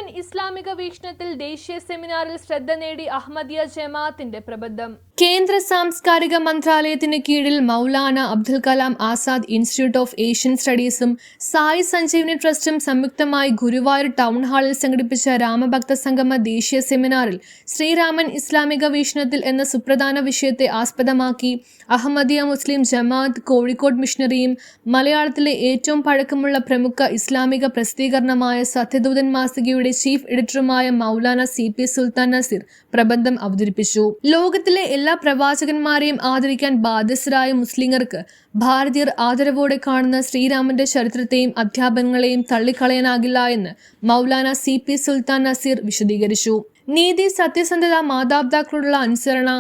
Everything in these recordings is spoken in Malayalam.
ശ്രീരാമൻ ഇസ്ലാമിക വീക്ഷണത്തിൽ ദേശീയ സെമിനാറിൽ ശ്രദ്ധ നേടി അഹമ്മദിയ ജമാഅത്തിന്റെ പ്രബന്ധം. കേന്ദ്ര സാംസ്കാരിക മന്ത്രാലയത്തിന് കീഴിൽ Maulana Abdul Kalam Azad institute of Asian സ്റ്റഡീസും സായി സഞ്ജീവനി ട്രസ്റ്റും സംയുക്തമായി ഗുരുവായൂർ ടൗൺ ഹാളിൽ സംഘടിപ്പിച്ച രാമഭക്ത സംഗമ ദേശീയ സെമിനാറിൽ ശ്രീരാമൻ ഇസ്ലാമിക വീക്ഷണത്തിൽ എന്ന സുപ്രധാന വിഷയത്തെ ആസ്പദമാക്കി അഹമ്മദിയ മുസ്ലിം ജമാഅത്ത് കോഴിക്കോട് മിഷണറിയും മലയാളത്തിലെ ഏറ്റവും പഴക്കമുള്ള പ്രമുഖ ഇസ്ലാമിക പ്രസിദ്ധീകരണമായ സത്യദൂതൻ മാസികയുടെ ചീഫ് എഡിറ്ററുമായ മൗലാന CP സുൽത്താൻ നസീർ പ്രബന്ധം അവതരിപ്പിച്ചു. ലോകത്തിലെ എല്ലാ പ്രവാചകന്മാരെയും ആദരിക്കാൻ ബാധ്യസ്ഥരായ മുസ്ലിങ്ങൾക്ക് ഭാരതീയർ ആദരവോടെ കാണുന്ന ശ്രീരാമന്റെ ചരിത്രത്തെയും അധ്യാപനങ്ങളെയും തള്ളിക്കളയാനാകില്ല എന്ന് മൗലാന CP സുൽത്താൻ നസീർ വിശദീകരിച്ചു. നീതി, സത്യസന്ധത, മാതാപിതാക്കളോടുള്ള അനുസരണ,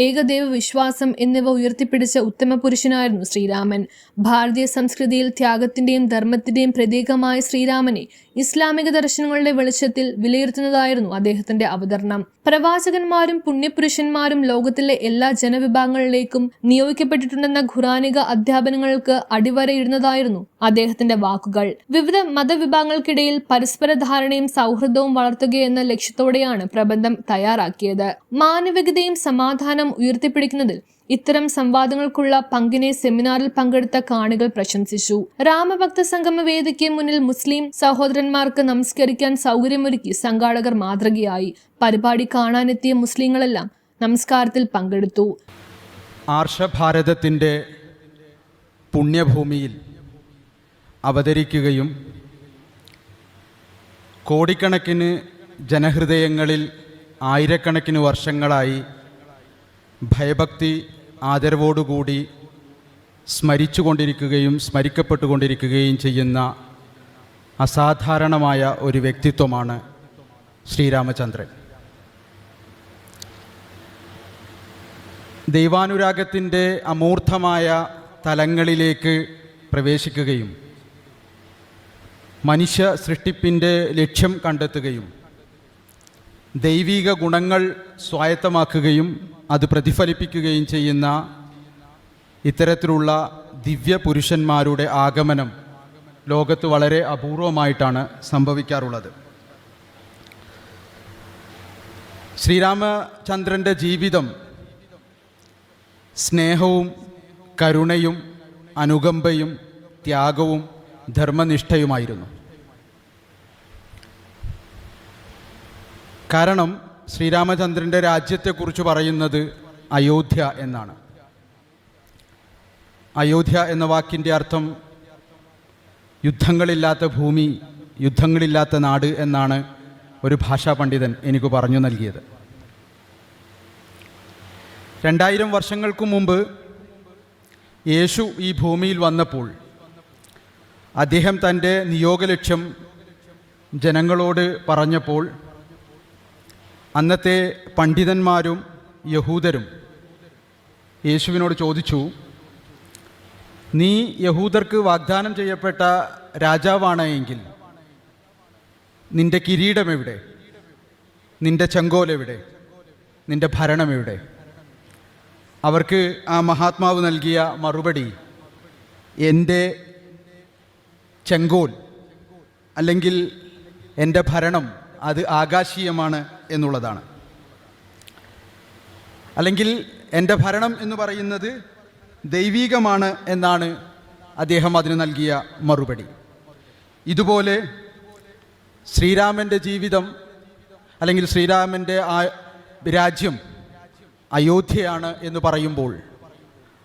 ഏകദൈവ വിശ്വാസം എന്നിവ ഉയർത്തിപ്പിടിച്ച ഉത്തമ പുരുഷനായിരുന്നു ശ്രീരാമൻ. ഭാരതീയ സംസ്കൃതിയിൽ ത്യാഗത്തിന്റെയും ധർമ്മത്തിന്റെയും പ്രതീകമായ ശ്രീരാമനെ ഇസ്ലാമിക ദർശനങ്ങളുടെ വെളിച്ചത്തിൽ വിലയിരുത്തുന്നതായിരുന്നു അദ്ദേഹത്തിന്റെ അവതരണം. പ്രവാചകന്മാരും പുണ്യപുരുഷന്മാരും ലോകത്തിലെ എല്ലാ ജനവിഭാഗങ്ങളിലേക്കും നിയോഗിക്കപ്പെട്ടിട്ടുണ്ടെന്ന ഖുറാനിക അധ്യാപനങ്ങൾക്ക് അടിവരയിടുന്നതായിരുന്നു അദ്ദേഹത്തിന്റെ വാക്കുകൾ. വിവിധ മതവിഭാഗങ്ങൾക്കിടയിൽ പരസ്പര ധാരണയും സൗഹൃദവും വളർത്തുകയെന്ന ലക്ഷ്യത്തോടെയാണ് പ്രബന്ധം തയ്യാറാക്കിയത്. മാനവികതയും സമാധാനം ഉയർത്തിപ്പിടിക്കുന്നതിൽ ഇത്തരം സംവാദങ്ങൾക്കുള്ള പങ്കിനെ സെമിനാറിൽ പങ്കെടുത്ത കാണികൾ പ്രശംസിച്ചു. രാമഭക്ത സംഗമ വേദിക്ക് മുന്നിൽ മുസ്ലിം സഹോദരന്മാർക്ക് നമസ്കരിക്കാൻ സൗകര്യമൊരുക്കി സംഘാടകർ മാതൃകയായി. പരിപാടി കാണാനെത്തിയ മുസ്ലിങ്ങളെല്ലാം നമസ്കാരത്തിൽ പങ്കെടുത്തു. ആർഷഭാരതത്തിൻ്റെ പുണ്യഭൂമിയിൽ അവതരിക്കുകയും കോടിക്കണക്കിന് ജനഹൃദയങ്ങളിൽ ആയിരക്കണക്കിന് വർഷങ്ങളായി ഭയഭക്തി ആദരവോടുകൂടി സ്മരിച്ചുകൊണ്ടിരിക്കുകയും സ്മരിക്കപ്പെട്ടുകൊണ്ടിരിക്കുകയും ചെയ്യുന്ന അസാധാരണമായ ഒരു വ്യക്തിത്വമാണ് ശ്രീരാമചന്ദ്രൻ. ദൈവാനുരാഗത്തിൻ്റെ അമൂർത്തമായ തലങ്ങളിലേക്ക് പ്രവേശിക്കുകയും മനുഷ്യ സൃഷ്ടിപ്പിൻ്റെ ലക്ഷ്യം കണ്ടെത്തുകയും ദൈവിക ഗുണങ്ങൾ സ്വായത്തമാക്കുകയും അത് പ്രതിഫലിപ്പിക്കുകയും ചെയ്യുന്ന ഇത്തരത്തിലുള്ള ദിവ്യ പുരുഷന്മാരുടെ ആഗമനം ലോകത്ത് വളരെ അപൂർവമായിട്ടാണ് സംഭവിക്കാറുള്ളത്. ശ്രീരാമചന്ദ്രൻ്റെ ജീവിതം സ്നേഹവും കരുണയും അനുകമ്പയും ത്യാഗവും ധർമ്മനിഷ്ഠയുമായിരുന്നു. കാരണം ശ്രീരാമചന്ദ്രൻ്റെ രാജ്യത്തെക്കുറിച്ച് പറയുന്നത് അയോധ്യ എന്നാണ്. അയോധ്യ എന്ന വാക്കിൻ്റെ അർത്ഥം യുദ്ധങ്ങളില്ലാത്ത ഭൂമി, യുദ്ധങ്ങളില്ലാത്ത നാട് എന്നാണ് ഒരു ഭാഷാ പണ്ഡിതൻ എനിക്ക് പറഞ്ഞു നൽകിയത്. 2000 വർഷങ്ങൾക്ക് മുമ്പ് യേശു ഈ ഭൂമിയിൽ വന്നപ്പോൾ അദ്ദേഹം തൻ്റെ നിയോഗലക്ഷ്യം ജനങ്ങളോട് പറഞ്ഞപ്പോൾ അന്നത്തെ പണ്ഡിതന്മാരും യഹൂദരും യേശുവിനോട് ചോദിച്ചു, നീ യഹൂദർക്ക് വാഗ്ദാനം ചെയ്യപ്പെട്ട രാജാവാണ് എങ്കിൽ നിൻ്റെ കിരീടം എവിടെ? നിൻ്റെ ചെങ്കോലെവിടെ? നിൻ്റെ ഭരണം എവിടെ? അവർക്ക് ആ മഹാത്മാവ് നൽകിയ മറുപടി, എൻ്റെ ചെങ്കോൽ അല്ലെങ്കിൽ എൻ്റെ ഭരണം അത് ആകാശീയമാണ് എന്നുള്ളതാണ്. അല്ലെങ്കിൽ എൻ്റെ ഭരണം എന്ന് പറയുന്നത് ദൈവീകമാണ് എന്നാണ് അദ്ദേഹം അതിന് നൽകിയ മറുപടി. ഇതുപോലെ ശ്രീരാമൻ്റെ ജീവിതം അല്ലെങ്കിൽ ശ്രീരാമൻ്റെ ആ രാജ്യം അയോധ്യയാണ് എന്ന് പറയുമ്പോൾ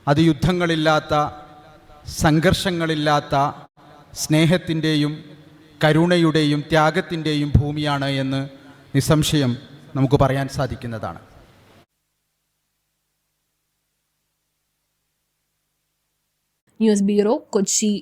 അത് യുദ്ധങ്ങളില്ലാത്ത, സംഘർഷങ്ങളില്ലാത്ത, സ്നേഹത്തിൻ്റെയും കരുണയുടെയും ത്യാഗത്തിൻ്റെയും ഭൂമിയാണ് എന്ന് നിസ്സംശയം നമുക്ക് പറയാൻ സാധിക്കുന്നതാണ്. News bureau, Kochi.